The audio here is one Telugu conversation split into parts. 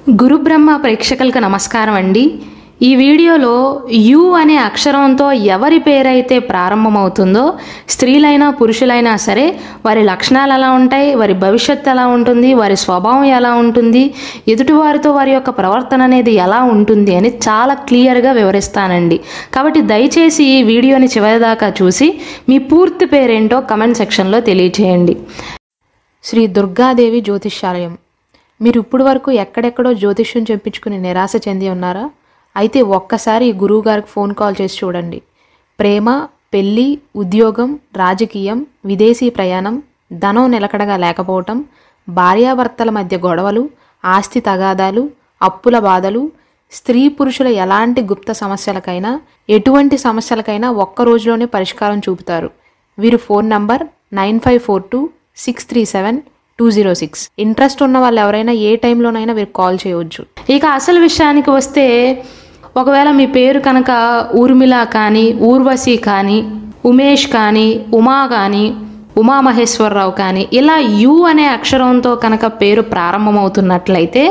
గురు బ్రహ్మ ప్రేక్షకులకు నమస్కారం అండి. ఈ వీడియోలో యు అనే అక్షరంతో ఎవరి పేరైతే ప్రారంభమవుతుందో స్త్రీలైనా పురుషులైనా సరే వారి లక్షణాలు ఎలా ఉంటాయి, వారి భవిష్యత్తు ఎలా ఉంటుంది, వారి స్వభావం ఎలా ఉంటుంది, ఎదుటివారితో వారి యొక్క ప్రవర్తన అనేది ఎలా ఉంటుంది అని చాలా క్లియర్గా వివరిస్తానండి. కాబట్టి దయచేసి ఈ వీడియోని చివరిదాకా చూసి మీ పూర్తి పేరేంటో కమెంట్ సెక్షన్లో తెలియచేయండి. శ్రీ దుర్గాదేవి జ్యోతిష్యాలయం. మీరు ఇప్పుడు వరకు ఎక్కడెక్కడో జ్యోతిష్యం చెప్పించుకుని నిరాశ చెంది ఉన్నారా? అయితే ఒక్కసారి ఈ గురువు గారికి ఫోన్ కాల్ చేసి చూడండి. ప్రేమ, పెళ్ళి, ఉద్యోగం, రాజకీయం, విదేశీ ప్రయాణం, ధనం నిలకడగా లేకపోవటం, భార్యాభర్తల మధ్య గొడవలు, ఆస్తి తగాదాలు, అప్పుల బాధలు, స్త్రీ పురుషుల ఎలాంటి గుప్త సమస్యలకైనా ఎటువంటి సమస్యలకైనా ఒక్క రోజులోనే పరిష్కారం చూపుతారు. వీరు ఫోన్ నంబర్ 9542637206. ఇంట్రెస్ట్ ఉన్న వాళ్ళు ఎవరైనా ఏ టైంలోనైనా వీరికి కాల్ చేయవచ్చు. ఇక అసలు విషయానికి వస్తే, ఒకవేళ మీ పేరు కనుక ఊర్మిళ కానీ, ఊర్వశి కానీ, ఉమేష్ కానీ, ఉమా కానీ, ఉమామహేశ్వరరావు కానీ ఇలా యు అనే అక్షరంతో కనుక పేరు ప్రారంభమవుతున్నట్లయితే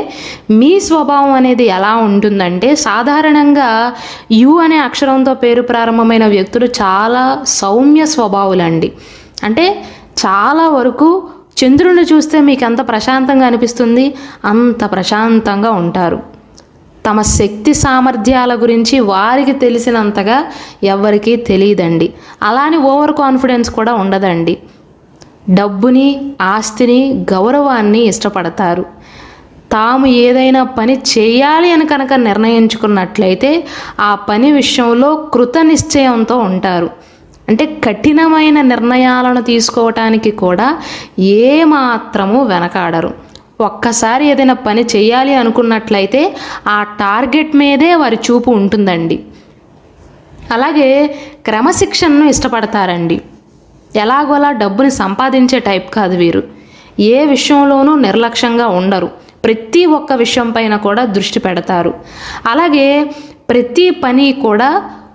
మీ స్వభావం అనేది ఎలా ఉంటుందంటే, సాధారణంగా యు అనే అక్షరంతో పేరు ప్రారంభమైన వ్యక్తులు చాలా సౌమ్య స్వభావులండి. అంటే చాలా వరకు చంద్రుని చూస్తే మీకు ఎంత ప్రశాంతంగా అనిపిస్తుంది, అంత ప్రశాంతంగా ఉంటారు. తమ శక్తి సామర్థ్యాల గురించి వారికి తెలిసినంతగా ఎవరికీ తెలియదండి. అలానే ఓవర్ కాన్ఫిడెన్స్ కూడా ఉండదండి. డబ్బుని, ఆస్తిని, గౌరవాన్ని ఇష్టపడతారు. తాము ఏదైనా పని చేయాలి అని కనుక నిర్ణయించుకున్నట్లయితే ఆ పని విషయంలో కృత నిశ్చయంతో ఉంటారు. అంటే కఠినమైన నిర్ణయాలను తీసుకోవటానికి కూడా ఏమాత్రము వెనకాడరు. ఒక్కసారి ఏదైనా పని చేయాలి అనుకున్నట్లయితే ఆ టార్గెట్ మీదే వారి చూపు ఉంటుందండి. అలాగే క్రమశిక్షణను ఇష్టపడతారండి. ఎలాగోలా డబ్బుని సంపాదించే టైప్ కాదు వీరు. ఏ విషయంలోనూ నిర్లక్ష్యంగా ఉండరు. ప్రతి ఒక్క విషయం పైన కూడా దృష్టి పెడతారు. అలాగే ప్రతి పని కూడా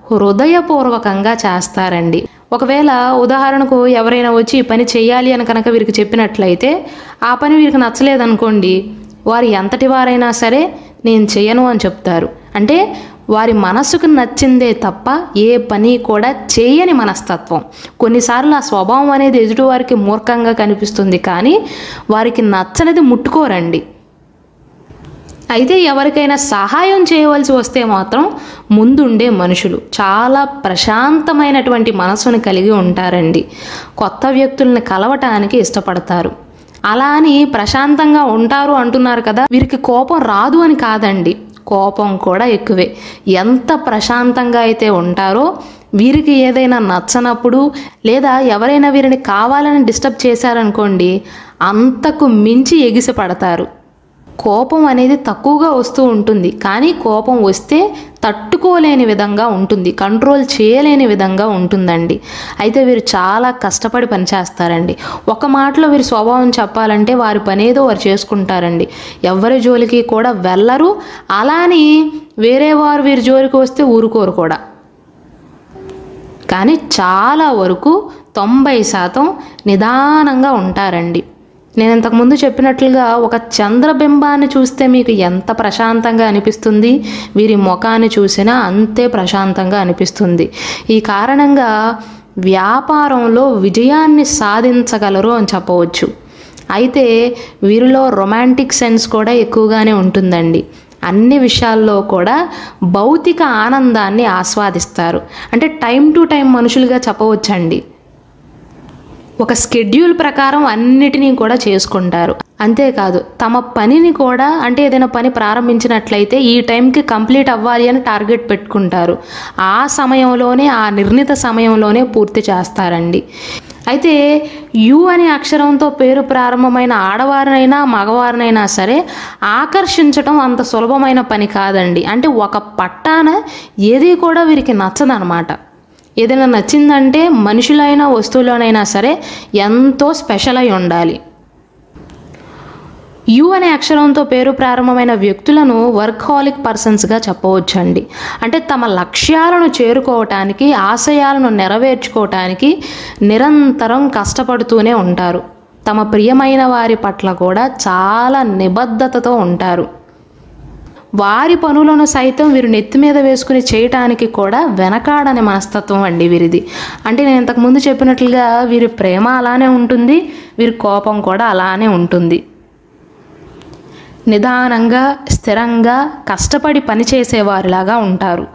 హృదయపూర్వకంగా చేస్తారండి. ఒకవేళ ఉదాహరణకు ఎవరైనా వచ్చి ఈ పని చేయాలి అని కనుక వీరికి చెప్పినట్లయితే ఆ పని వీరికి నచ్చలేదనుకోండి, వారు ఎంతటి వారైనా సరే నేను చేయను అని చెప్తారు. అంటే వారి మనసుకు నచ్చిందే తప్ప ఏ పని కూడా చేయని మనస్తత్వం. కొన్నిసార్లు ఆ స్వభావం అనేది ఎదుటివారికి మూర్ఖంగా కనిపిస్తుంది, కానీ వారికి నచ్చనిది ముట్టుకోరండి. అయితే ఎవరికైనా సహాయం చేయవలసి వస్తే మాత్రం ముందుండే మనుషులు చాలా ప్రశాంతమైనటువంటి మనసును కలిగి ఉంటారండి. కొత్త వ్యక్తుల్ని కలవటానికి ఇష్టపడతారు. అలా అని ప్రశాంతంగా ఉంటారు అంటున్నారు కదా, వీరికి కోపం రాదు అని కాదండి, కోపం కూడా ఎక్కువే. ఎంత ప్రశాంతంగా అయితే ఉంటారో, వీరికి ఏదైనా నచ్చనప్పుడు లేదా ఎవరైనా వీరిని కావాలని డిస్టర్బ్ చేశారనుకోండి, అంతకు మించి ఎగిసిపడతారు. కోపం అనేది తక్కువగా వస్తూ ఉంటుంది, కానీ కోపం వస్తే తట్టుకోలేని విధంగా ఉంటుంది, కంట్రోల్ చేయలేని విధంగా ఉంటుందండి. అయితే వీరు చాలా కష్టపడి పనిచేస్తారండి. ఒక మాటలో వీరి స్వభావం చెప్పాలంటే వారి పనేదో వారు చేసుకుంటారండి. ఎవరి జోలికి కూడా వెళ్ళరు. అలాని వేరే వారు వీరి జోలికి వస్తే ఊరుకోరు కూడా. కానీ చాలా వరకు 90% నిదానంగా ఉంటారండి. నేను ఇంతకుముందు చెప్పినట్లుగా ఒక చంద్రబింబాన్ని చూస్తే మీకు ఎంత ప్రశాంతంగా అనిపిస్తుంది, వీరి ముఖాన్ని చూసినా అంతే ప్రశాంతంగా అనిపిస్తుంది. ఈ కారణంగా వ్యాపారంలో విజయాన్ని సాధించగలరు అని చెప్పవచ్చు. అయితే వీరిలో రొమాంటిక్ సెన్స్ కూడా ఎక్కువగానే ఉంటుందండి. అన్ని విషయాల్లో కూడా భౌతిక ఆనందాన్ని ఆస్వాదిస్తారు. అంటే టైం టు టైం మనుషులుగా చెప్పవచ్చండి. ఒక స్కెడ్యూల్ ప్రకారం అన్నిటినీ కూడా చేసుకుంటారు. అంతేకాదు తమ పనిని కూడా, అంటే ఏదైనా పని ప్రారంభించినట్లయితే ఈ టైంకి కంప్లీట్ అవ్వాలి అని టార్గెట్ పెట్టుకుంటారు. ఆ సమయంలోనే, ఆ నిర్ణీత సమయంలోనే పూర్తి చేస్తారండి. అయితే యు అనే అక్షరంతో పేరు ప్రారంభమైన ఆడవారినైనా మగవారినైనా సరే ఆకర్షించడం అంత సులభమైన పని కాదండి. అంటే ఒక పట్టాన ఏది కూడా వీరికి నచ్చదనమాట. ఏదైనా నచ్చిందంటే మనుషులైనా వస్తువులోనైనా సరే ఎంతో స్పెషల్ అయి ఉండాలి. యు అనే అక్షరంతో పేరు ప్రారంభమైన వ్యక్తులను వర్క్హాలిక్ పర్సన్స్గా చెప్పవచ్చండి. అంటే తమ లక్ష్యాలను చేరుకోవటానికి, ఆశయాలను నెరవేర్చుకోవటానికి నిరంతరం కష్టపడుతూనే ఉంటారు. తమ ప్రియమైన వారి పట్ల కూడా చాలా నిబద్ధతతో ఉంటారు. వారి పనులను సైతం వీరు నెత్తి మీద వేసుకుని చేయటానికి కూడా వెనకాడని మనస్తత్వం అండి వీరిది. అంటే నేను ఇంతకుముందు చెప్పినట్లుగా వీరి ప్రేమ అలానే ఉంటుంది, వీరి కోపం కూడా అలానే ఉంటుంది. నిదానంగా, స్థిరంగా, కష్టపడి పనిచేసేవారిలాగా ఉంటారు.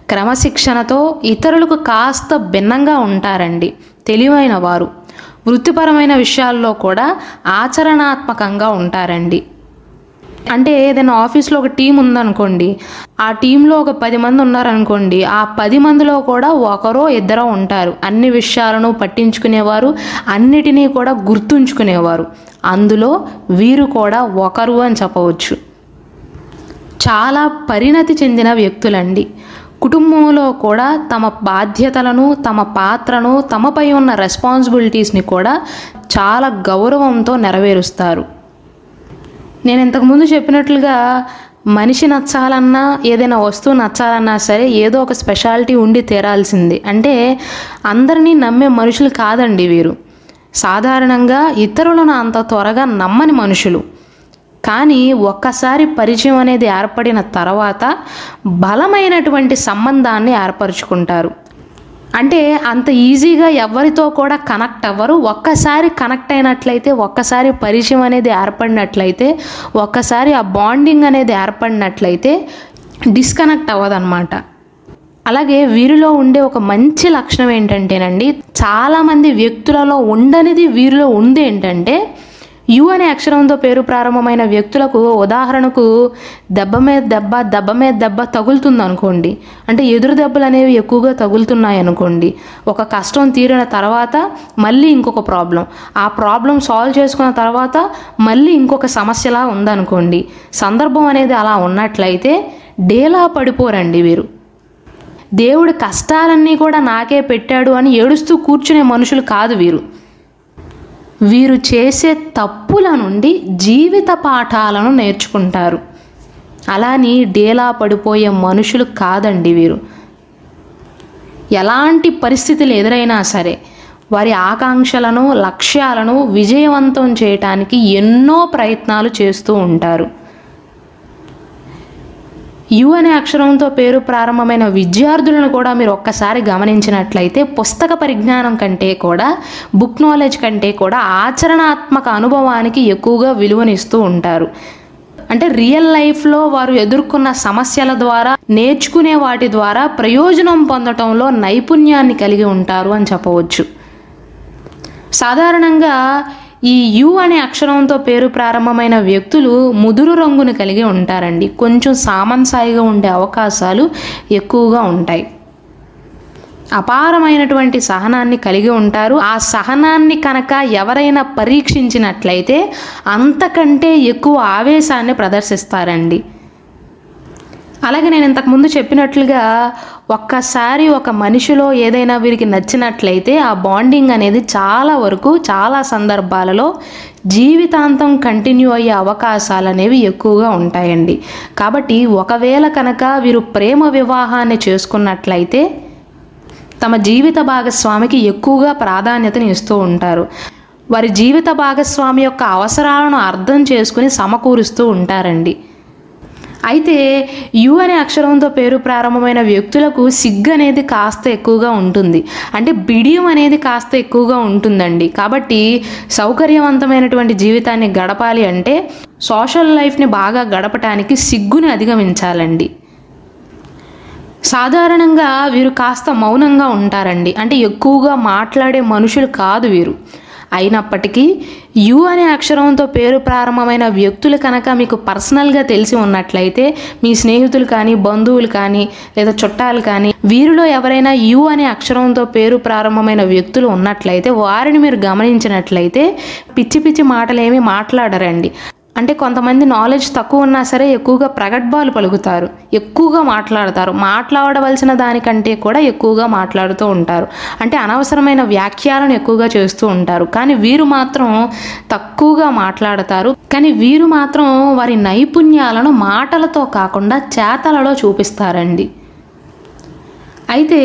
క్రమశిక్షణతో ఇతరులకు కాస్త భిన్నంగా ఉంటారండి. తెలివైన వారు. వృత్తిపరమైన విషయాల్లో కూడా ఆచరణాత్మకంగా ఉంటారండి. అంటే ఏదైనా ఆఫీస్లో ఒక టీం ఉందనుకోండి, ఆ టీంలో ఒక 10 మంది ఉన్నారనుకోండి, ఆ 10 మందిలో కూడా ఒకరో ఇద్దరో ఉంటారు అన్ని విషయాలను పట్టించుకునేవారు, అన్నిటినీ కూడా గుర్తుంచుకునేవారు. అందులో వీరు కూడా ఒకరు అని చెప్పవచ్చు. చాలా పరిణతి చెందిన వ్యక్తులండి. కుటుంబంలో కూడా తమ బాధ్యతలను, తమ పాత్రను, తమపై ఉన్న రెస్పాన్సిబిలిటీస్ని కూడా చాలా గౌరవంతో నెరవేరుస్తారు. నేను ఇంతకుముందు చెప్పినట్లుగా మనిషి నచ్చాలన్నా, ఏదైనా వస్తువు నచ్చాలన్నా సరే ఏదో ఒక స్పెషాలిటీ ఉండి తీరాల్సింది. అంటే అందరినీ నమ్మే మనుషులు కాదండి వీరు. సాధారణంగా ఇతరులను అంత త్వరగా నమ్మని మనుషులు. కానీ ఒక్కసారి పరిచయం అనేది ఏర్పడిన తర్వాత బలమైనటువంటి సంబంధాన్ని ఏర్పరచుకుంటారు. అంటే అంత ఈజీగా ఎవరితో కూడా కనెక్ట్ అవ్వరు. ఒక్కసారి కనెక్ట్ అయినట్లయితే, ఒక్కసారి పరిచయం అనేది ఏర్పడినట్లయితే, ఒక్కసారి ఆ బాండింగ్ అనేది ఏర్పడినట్లయితే డిస్కనెక్ట్ అవ్వదన్నమాట. అలాగే వీరిలో ఉండే ఒక మంచి లక్షణం ఏంటంటేనండి, చాలామంది వ్యక్తులలో ఉండనిది వీరిలో ఉంది ఏంటంటే, యు అనే అక్షరంతో పేరు ప్రారంభమైన వ్యక్తులకు ఉదాహరణకు దెబ్బ మీద దెబ్బ, దెబ్బ మీద దెబ్బ తగులుతుంది అనుకోండి. అంటే ఎదురు దెబ్బలు అనేవి ఎక్కువగా తగులుతున్నాయి అనుకోండి. ఒక కష్టం తీరిన తర్వాత మళ్ళీ ఇంకొక ప్రాబ్లం, ఆ ప్రాబ్లం సాల్వ్ చేసుకున్న తర్వాత మళ్ళీ ఇంకొక సమస్యలా ఉందనుకోండి. సందర్భం అనేది అలా ఉన్నట్లయితే డేలా పడిపోరండి వీరు. దేవుడి కష్టాలన్నీ కూడా నాకే పెట్టాడు అని ఏడుస్తూ కూర్చునే మనుషులు కాదు వీరు. వీరు చేసే తప్పుల నుండి జీవిత పాఠాలను నేర్చుకుంటారు. అలాని డేలా పడిపోయే మనుషులు కాదండి వీరు. ఎలాంటి పరిస్థితులు ఎదురైనా సరే వారి ఆకాంక్షలను, లక్ష్యాలను విజయవంతం చేయటానికి ఎన్నో ప్రయత్నాలు చేస్తూ ఉంటారు. యు అనే అక్షరంతో పేరు ప్రారంభమైన విద్యార్థులను కూడా మీరు ఒక్కసారి గమనించినట్లయితే పుస్తక పరిజ్ఞానం కంటే కూడా, బుక్ నాలెడ్జ్ కంటే కూడా ఆచరణాత్మక అనుభవానికి ఎక్కువగా విలువనిస్తూ ఉంటారు. అంటే రియల్ లైఫ్లో వారు ఎదుర్కొన్న సమస్యల ద్వారా, నేర్చుకునే వాటి ద్వారా ప్రయోజనం పొందటంలో నైపుణ్యాన్ని కలిగి ఉంటారు అని చెప్పవచ్చు. సాధారణంగా ఈ యు అనే అక్షరంతో పేరు ప్రారంభమైన వ్యక్తులు ముదురు రంగును కలిగి ఉంటారండి. కొంచెం సామంసాయిగా ఉండే అవకాశాలు ఎక్కువగా ఉంటాయి. అపారమైనటువంటి సహనాన్ని కలిగి ఉంటారు. ఆ సహనాన్ని కనుక ఎవరైనా పరీక్షించినట్లయితే అంతకంటే ఎక్కువ ఆవేశాన్ని ప్రదర్శిస్తారండి. అలాగే నేను ఇంతకుముందు చెప్పినట్లుగా ఒక్కసారి ఒక మనిషిలో ఏదైనా వీరికి నచ్చినట్లయితే ఆ బాండింగ్ అనేది చాలా వరకు, చాలా సందర్భాలలో జీవితాంతం కంటిన్యూ అయ్యే అవకాశాలు అనేవి ఎక్కువగా ఉంటాయండి. కాబట్టి ఒకవేళ కనుక వీరు ప్రేమ వివాహాన్ని చేసుకున్నట్లయితే తమ జీవిత భాగస్వామికి ఎక్కువగా ప్రాధాన్యతని ఇస్తూ ఉంటారు. వారి జీవిత భాగస్వామి యొక్క అవసరాలను అర్థం చేసుకుని సమకూరుస్తూ ఉంటారండి. అయితే యు అనే అక్షరంతో పేరు ప్రారంభమైన వ్యక్తులకు సిగ్గు అనేది కాస్త ఎక్కువగా ఉంటుంది. అంటే బిడియం అనేది కాస్త ఎక్కువగా ఉంటుందండి. కాబట్టి సౌకర్యవంతమైనటువంటి జీవితాన్ని గడపాలి అంటే సోషల్ లైఫ్ని బాగా గడపటానికి సిగ్గుని అధిగమించాలండి. సాధారణంగా వీరు కాస్త మౌనంగా ఉంటారండి. అంటే ఎక్కువగా మాట్లాడే మనుషులు కాదు వీరు. అయినప్పటికీ యు అనే అక్షరంతో పేరు ప్రారంభమైన వ్యక్తులు కనుక మీకు పర్సనల్గా తెలిసి ఉన్నట్లయితే, మీ స్నేహితులు కానీ, బంధువులు కానీ, లేదా చుట్టాలు కానీ వీరిలో ఎవరైనా యు అనే అక్షరంతో పేరు ప్రారంభమైన వ్యక్తులు ఉన్నట్లయితే వారిని మీరు గమనించినట్లయితే పిచ్చి పిచ్చి మాటలేమీ మాట్లాడరండి. అంటే కొంతమంది నాలెడ్జ్ తక్కువ ఉన్నా సరే ఎక్కువగా ప్రగల్భాలు పలుకుతారు, ఎక్కువగా మాట్లాడతారు. మాట్లాడవలసిన దానికంటే కూడా ఎక్కువగా మాట్లాడుతూ ఉంటారు. అంటే అనవసరమైన వ్యాఖ్యలను ఎక్కువగా చేస్తూ ఉంటారు. కానీ వీరు మాత్రం తక్కువగా మాట్లాడతారు. కానీ వీరు మాత్రం వారి నైపుణ్యాలను మాటలతో కాకుండా చేతలలో చూపిస్తారండి. అయితే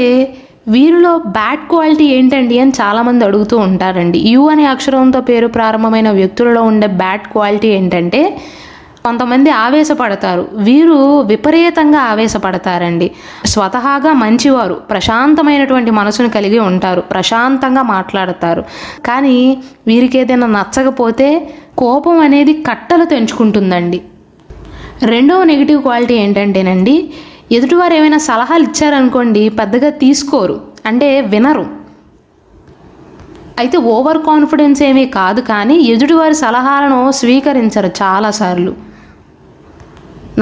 వీరిలో బ్యాడ్ క్వాలిటీ ఏంటండి అని చాలామంది అడుగుతూ ఉంటారండి. యు అనే అక్షరంతో పేరు ప్రారంభమైన వ్యక్తులలో ఉండే బ్యాడ్ క్వాలిటీ ఏంటంటే కొంతమంది ఆవేశపడతారు, వీరు విపరీతంగా ఆవేశపడతారండి. స్వతహాగా మంచివారు, ప్రశాంతమైనటువంటి మనసును కలిగి ఉంటారు, ప్రశాంతంగా మాట్లాడతారు. కానీ వీరికి ఏదైనా నచ్చకపోతే కోపం అనేది కట్టలు తెంచుకుంటుందండి. రెండవ నెగిటివ్ క్వాలిటీ ఏంటంటేనండి, ఎదుటివారు ఏమైనా సలహాలు ఇచ్చారనుకోండి పెద్దగా తీసుకోరు, అంటే వినరు. అయితే ఓవర్ కాన్ఫిడెన్స్ ఏమీ కాదు, కానీ ఎదుటివారి సలహాలను స్వీకరించరు చాలాసార్లు.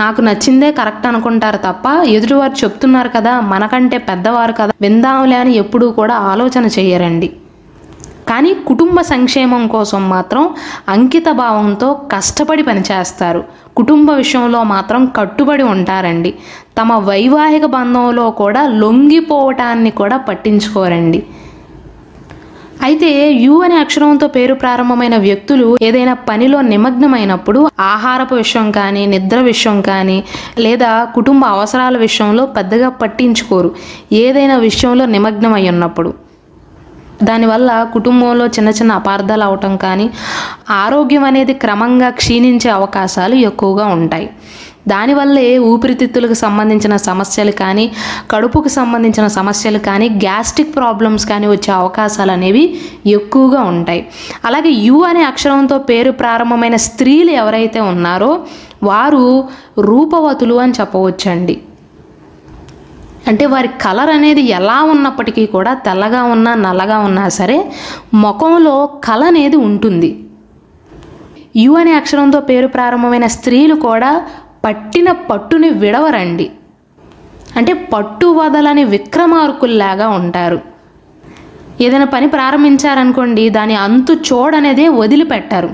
నాకు నచ్చిందే కరెక్ట్ అనుకుంటారు తప్ప ఎదుటివారు చెప్తున్నారు కదా, మనకంటే పెద్దవారు కదా, విందాంలే అని ఎప్పుడూ కూడా ఆలోచన చేయరండి. కానీ కుటుంబ సంక్షేమం కోసం మాత్రం అంకిత భావంతో కష్టపడి పనిచేస్తారు. కుటుంబ విషయంలో మాత్రం కట్టుబడి ఉంటారండి. తమ వైవాహిక బంధంలో కూడా లొంగిపోవటాన్ని కూడా పట్టించుకోరండి. అయితే యు అనే అక్షరంతో పేరు ప్రారంభమైన వ్యక్తులు ఏదైనా పనిలో నిమగ్నమైనప్పుడు ఆహారపు విషయం కానీ, నిద్ర విషయం కానీ, లేదా కుటుంబ అవసరాల విషయంలో పెద్దగా పట్టించుకోరు. ఏదైనా విషయంలో నిమగ్నమై ఉన్నప్పుడు దానివల్ల కుటుంబంలో చిన్న చిన్న అపార్థాలు అవటం కానీ, ఆరోగ్యం అనేది క్రమంగా క్షీణించే అవకాశాలు ఎక్కువగా ఉంటాయి. దానివల్లే ఊపిరితిత్తులకు సంబంధించిన సమస్యలు కానీ, కడుపుకు సంబంధించిన సమస్యలు కానీ, గ్యాస్ట్రిక్ ప్రాబ్లమ్స్ కానీ వచ్చే అవకాశాలు అనేవి ఎక్కువగా ఉంటాయి. అలాగే యు అనే అక్షరంతో పేరు ప్రారంభమైన స్త్రీలు ఎవరైతే ఉన్నారో వారు రూపవతులు అని చెప్పవచ్చండి. అంటే వారి కలర్ అనేది ఎలా ఉన్నప్పటికీ కూడా, తెల్లగా ఉన్నా నల్లగా ఉన్నా సరే ముఖంలో కళ అనేది ఉంటుంది. యు అనే అక్షరంతో పేరు ప్రారంభమైన స్త్రీలు కూడా పట్టిన పట్టుని విడవరండి. అంటే పట్టు వదలని విక్రమార్కుల్లాగా ఉంటారు. ఏదైనా పని ప్రారంభించారనుకోండి దాని అంతు చూడనేదే వదిలిపెట్టారు.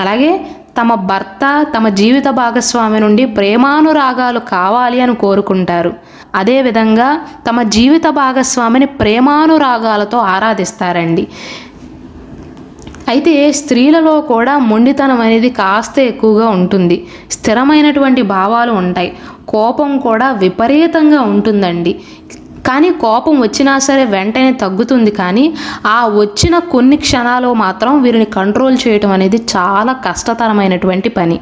అలాగే తమ భర్త, తమ జీవిత భాగస్వామి నుండి ప్రేమానురాగాలు కావాలి అని కోరుకుంటారు. అదేవిధంగా తమ జీవిత భాగస్వామిని ప్రేమానురాగాలతో ఆరాధిస్తారండి. అయితే స్త్రీలలో కూడా మొండితనం అనేది కాస్త ఎక్కువగా ఉంటుంది. స్థిరమైనటువంటి భావాలు ఉంటాయి. కోపం కూడా విపరీతంగా ఉంటుందండి. కానీ కోపం వచ్చినా సరే వెంటనే తగ్గుతుంది, కానీ ఆ వచ్చిన కొన్ని క్షణాలు మాత్రం వీరిని కంట్రోల్ చేయటం అనేది చాలా కష్టతరమైనటువంటి పని.